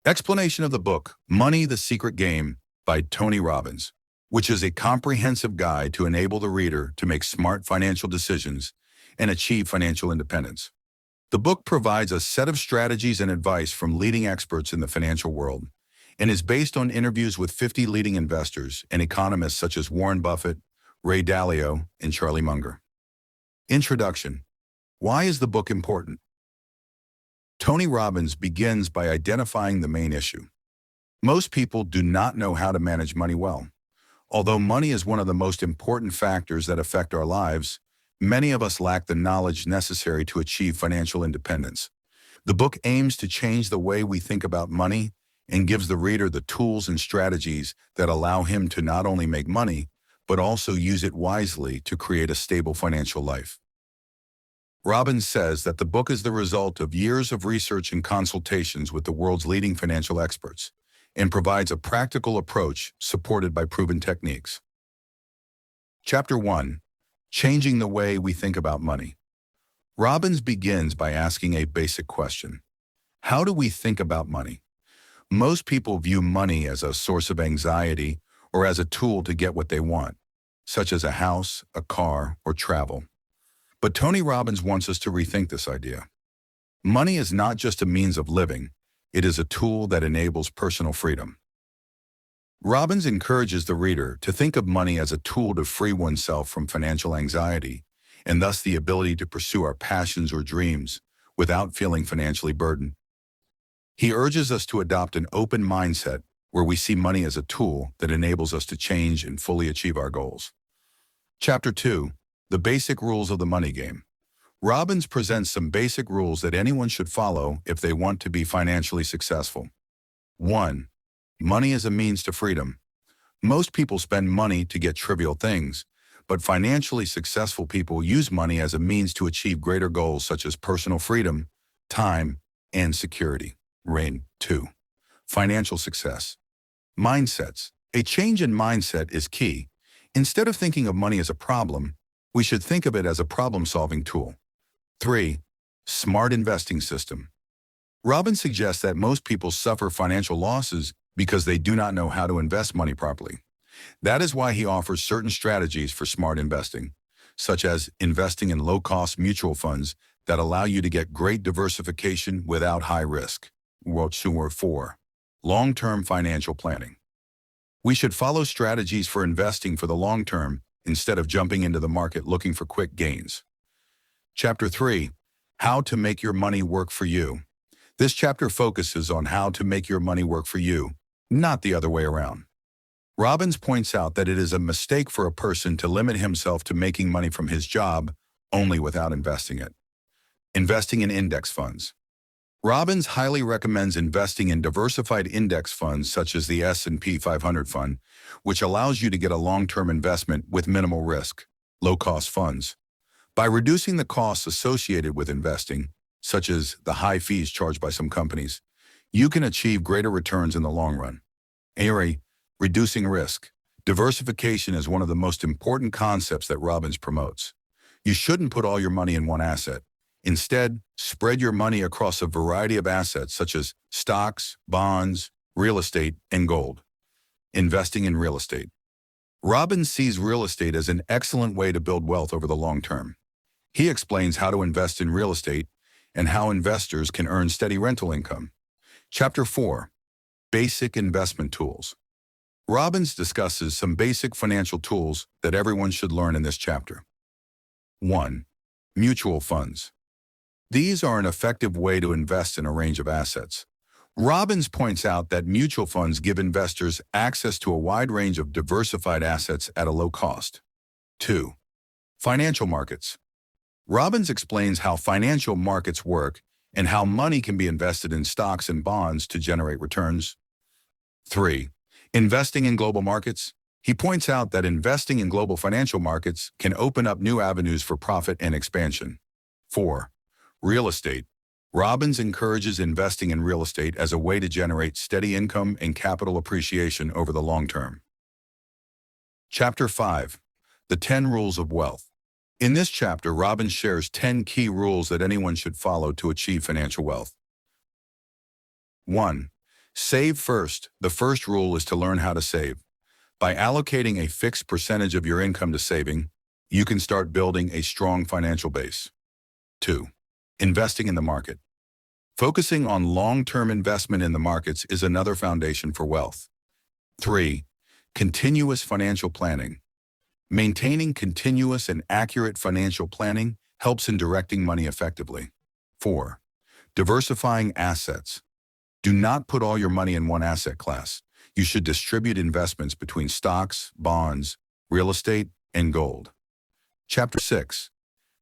Explanation of the book, Money, the Secret Game by Tony Robbins, which is a comprehensive guide to enable the reader to make smart financial decisions and achieve financial independence. The book provides a set of strategies and advice from leading experts in the financial world and is based on interviews with 50 leading investors and economists such as Warren Buffett, Ray Dalio, and Charlie Munger. Introduction. Why is the book important? Tony Robbins begins by identifying the main issue. Most people do not know how to manage money well. Although money is one of the most important factors that affect our lives, many of us lack the knowledge necessary to achieve financial independence. The book aims to change the way we think about money and gives the reader the tools and strategies that allow him to not only make money, but also use it wisely to create a stable financial life. Robbins says that the book is the result of years of research and consultations with the world's leading financial experts and provides a practical approach supported by proven techniques. Chapter 1. Changing the way we think about money. Robbins begins by asking a basic question. How do we think about money? Most people view money as a source of anxiety or as a tool to get what they want, such as a house, a car, or travel. But Tony Robbins wants us to rethink this idea. Money is not just a means of living, it is a tool that enables personal freedom. Robbins encourages the reader to think of money as a tool to free oneself from financial anxiety, and thus the ability to pursue our passions or dreams without feeling financially burdened. He urges us to adopt an open mindset where we see money as a tool that enables us to change and fully achieve our goals. Chapter 2. The basic rules of the money game. Robbins presents some basic rules that anyone should follow if they want to be financially successful. 1. Money is a means to freedom. Most people spend money to get trivial things, but financially successful people use money as a means to achieve greater goals such as personal freedom, time, and security. 2. Financial success. Mindsets. A change in mindset is key. Instead of thinking of money as a problem, we should think of it as a problem-solving tool. 3. Smart investing system. Robbins suggests that most people suffer financial losses because they do not know how to invest money properly. That is why he offers certain strategies for smart investing, such as investing in low-cost mutual funds that allow you to get great diversification without high risk. 4. Long-term financial planning. We should follow strategies for investing for the long term instead of jumping into the market looking for quick gains. Chapter 3. How to make your money work for you. This chapter focuses on how to make your money work for you, not the other way around. Robbins points out that it is a mistake for a person to limit himself to making money from his job only without investing it. Investing in index funds. Robbins highly recommends investing in diversified index funds such as the S&P 500 fund, which allows you to get a long-term investment with minimal risk, low-cost funds. By reducing the costs associated with investing, such as the high fees charged by some companies, you can achieve greater returns in the long run. Reducing risk. Diversification is one of the most important concepts that Robbins promotes. You shouldn't put all your money in one asset. Instead, spread your money across a variety of assets such as stocks, bonds, real estate, and gold. Investing in real estate. Robbins sees real estate as an excellent way to build wealth over the long term. He explains how to invest in real estate and how investors can earn steady rental income. Chapter 4. Basic investment tools. Robbins discusses some basic financial tools that everyone should learn in this chapter. 1. Mutual funds. These are an effective way to invest in a range of assets. Robbins points out that mutual funds give investors access to a wide range of diversified assets at a low cost. 2. Financial markets. Robbins explains how financial markets work and how money can be invested in stocks and bonds to generate returns. 3. Investing in global markets. He points out that investing in global financial markets can open up new avenues for profit and expansion. 4. Real estate. Robbins encourages investing in real estate as a way to generate steady income and capital appreciation over the long term. Chapter 5. The 10 Rules of Wealth. In this chapter, Robbins shares 10 key rules that anyone should follow to achieve financial wealth. 1. Save first. The first rule is to learn how to save. By allocating a fixed percentage of your income to saving, you can start building a strong financial base. 2. Investing in the market. Focusing on long-term investment in the markets is another foundation for wealth. 3. Continuous financial planning. Maintaining continuous and accurate financial planning helps in directing money effectively. 4. Diversifying assets. Do not put all your money in one asset class. You should distribute investments between stocks, bonds, real estate, and gold. Chapter 6.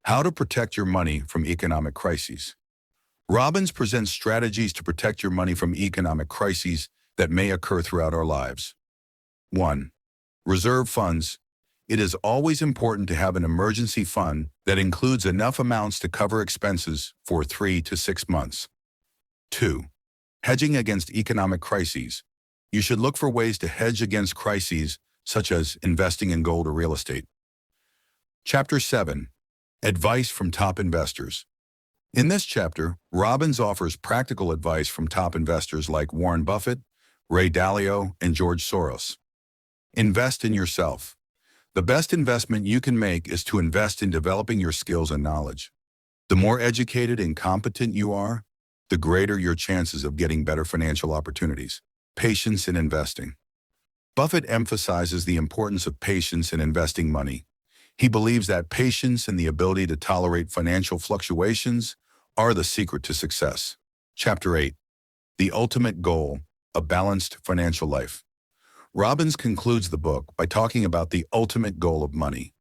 How to protect your money from economic crises. Robbins presents strategies to protect your money from economic crises that may occur throughout our lives. 1. Reserve funds. It is always important to have an emergency fund that includes enough amounts to cover expenses for 3 to 6 months. 2. Hedging against economic crises. You should look for ways to hedge against crises, such as investing in gold or real estate. Chapter 7. Advice from top investors. In this chapter, Robbins offers practical advice from top investors like Warren Buffett, Ray Dalio, and George Soros. Invest in yourself. The best investment you can make is to invest in developing your skills and knowledge. The more educated and competent you are, the greater your chances of getting better financial opportunities. Patience in investing. Buffett emphasizes the importance of patience in investing money. He believes that patience and the ability to tolerate financial fluctuations are the secret to success. Chapter 8. The Ultimate Goal, a Balanced Financial Life. Robbins concludes the book by talking about the ultimate goal of money,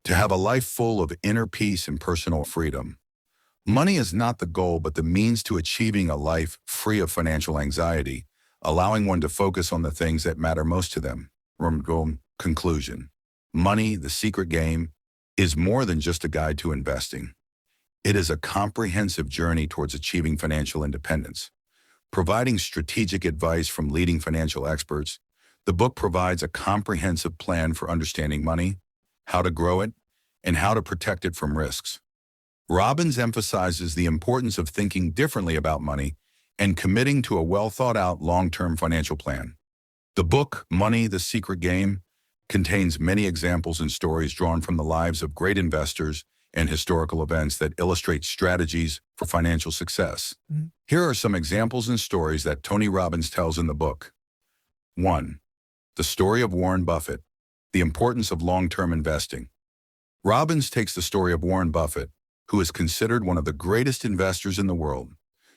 to have a life full of inner peace and personal freedom. Money is not the goal, but the means to achieving a life free of financial anxiety, allowing one to focus on the things that matter most to them. Conclusion. Money, the Secret Game, is more than just a guide to investing. It is a comprehensive journey towards achieving financial independence. Providing strategic advice from leading financial experts, the book provides a comprehensive plan for understanding money, how to grow it, and how to protect it from risks. Robbins emphasizes the importance of thinking differently about money and committing to a well-thought-out long-term financial plan. The book, Money, the Secret Game, contains many examples and stories drawn from the lives of great investors and historical events that illustrate strategies for financial success. Here are some examples and stories that Tony Robbins tells in the book. 1. The story of Warren Buffett, the importance of long-term investing. Robbins takes the story of Warren Buffett, who is considered one of the greatest investors in the world,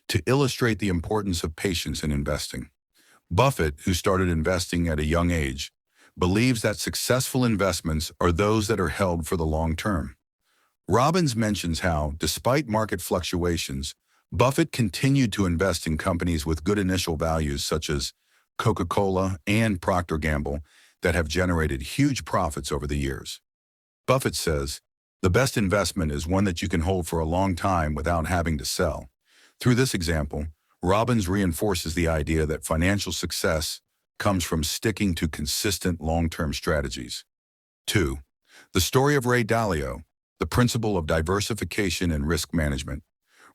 to illustrate the importance of patience in investing. Buffett, who started investing at a young age, believes that successful investments are those that are held for the long term. Robbins mentions how, despite market fluctuations, Buffett continued to invest in companies with good initial values such as Coca-Cola and Procter & Gamble that have generated huge profits over the years. Buffett says, "The best investment is one that you can hold for a long time without having to sell." Through this example, Robbins reinforces the idea that financial success comes from sticking to consistent long-term strategies. 2. The story of Ray Dalio, the principle of diversification and risk management.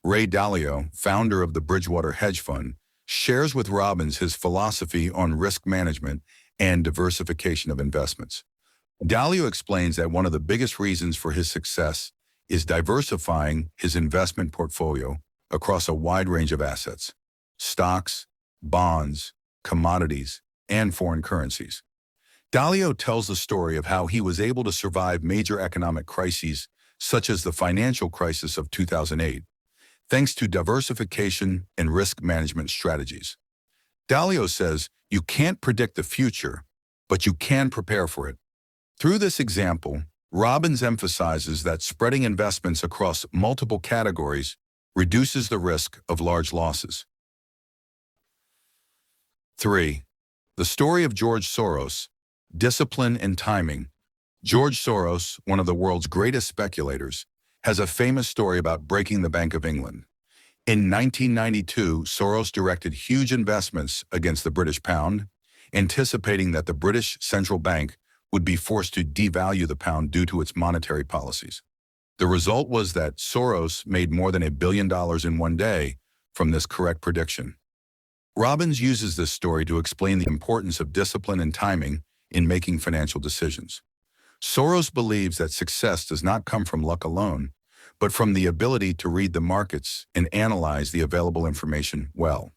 Ray Dalio, founder of the Bridgewater Hedge Fund, shares with Robbins his philosophy on risk management and diversification of investments. Dalio explains that one of the biggest reasons for his success is diversifying his investment portfolio across a wide range of assets: stocks, bonds, commodities, and foreign currencies. Dalio tells the story of how he was able to survive major economic crises such as the financial crisis of 2008, thanks to diversification and risk management strategies. Dalio says, "You can't predict the future, but you can prepare for it." Through this example, Robbins emphasizes that spreading investments across multiple categories reduces the risk of large losses. 3. The story of George Soros, discipline and timing. George Soros, one of the world's greatest speculators, has a famous story about breaking the Bank of England. In 1992, Soros directed huge investments against the British pound, anticipating that the British central bank would be forced to devalue the pound due to its monetary policies. The result was that Soros made more than $1 billion in one day from this correct prediction. Robbins uses this story to explain the importance of discipline and timing in making financial decisions. Soros believes that success does not come from luck alone, but from the ability to read the markets and analyze the available information well.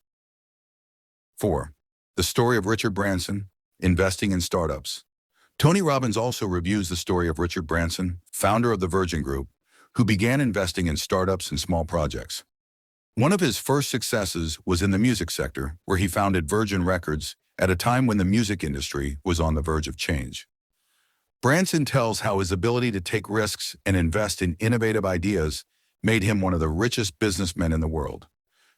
4. The story of Richard Branson, investing in startups. Tony Robbins also reviews the story of Richard Branson, founder of the Virgin Group, who began investing in startups and small projects. One of his first successes was in the music sector, where he founded Virgin Records at a time when the music industry was on the verge of change. Branson tells how his ability to take risks and invest in innovative ideas made him one of the richest businessmen in the world.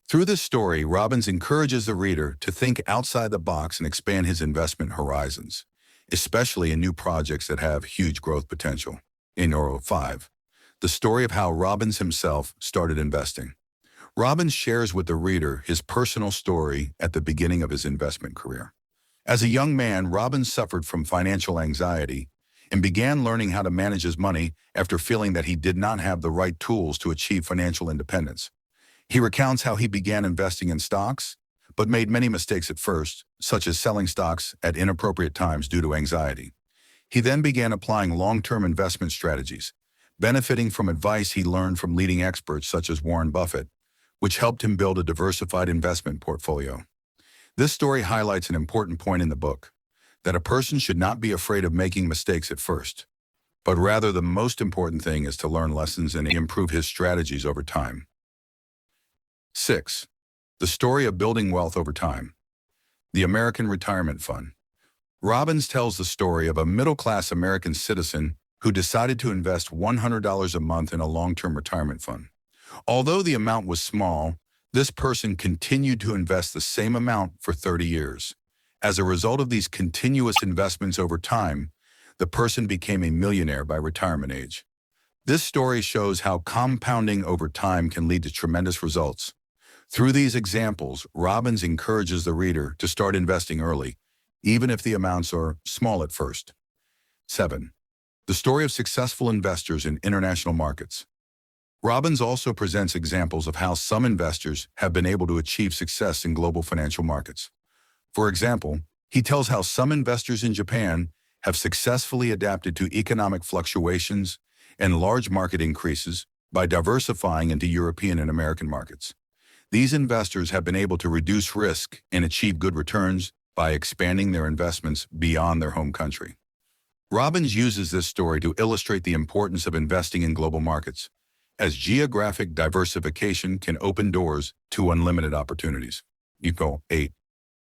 Through this story, Robbins encourages the reader to think outside the box and expand his investment horizons, especially in new projects that have huge growth potential. In 5. The story of how Robbins himself started investing. Robbins shares with the reader his personal story at the beginning of his investment career. As a young man, Robbins suffered from financial anxiety and began learning how to manage his money after feeling that he did not have the right tools to achieve financial independence. He recounts how he began investing in stocks, but made many mistakes at first, such as selling stocks at inappropriate times due to anxiety. He then began applying long-term investment strategies, benefiting from advice he learned from leading experts such as Warren Buffett, which helped him build a diversified investment portfolio. This story highlights an important point in the book, that a person should not be afraid of making mistakes at first, but rather the most important thing is to learn lessons and improve his strategies over time. 6. The story of building wealth over time. The American Retirement Fund. Robbins tells the story of a middle-class American citizen who decided to invest $100 a month in a long-term retirement fund. Although the amount was small, this person continued to invest the same amount for 30 years. As a result of these continuous investments over time, the person became a millionaire by retirement age. This story shows how compounding over time can lead to tremendous results. Through these examples, Robbins encourages the reader to start investing early, even if the amounts are small at first. 7. The story of successful investors in international markets. Robbins also presents examples of how some investors have been able to achieve success in global financial markets. For example, he tells how some investors in Japan have successfully adapted to economic fluctuations and large market increases by diversifying into European and American markets. These investors have been able to reduce risk and achieve good returns by expanding their investments beyond their home country. Robbins uses this story to illustrate the importance of investing in global markets, as geographic diversification can open doors to unlimited opportunities. 8.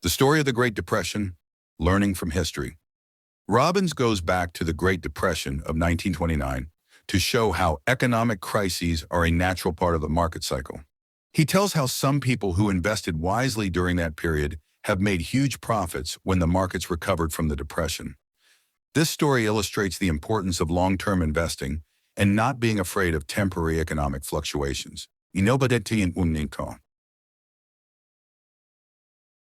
The story of the Great Depression, learning from history. Robbins goes back to the Great Depression of 1929 to show how economic crises are a natural part of the market cycle. He tells how some people who invested wisely during that period have made huge profits when the markets recovered from the Depression. This story illustrates the importance of long-term investing and not being afraid of temporary economic fluctuations.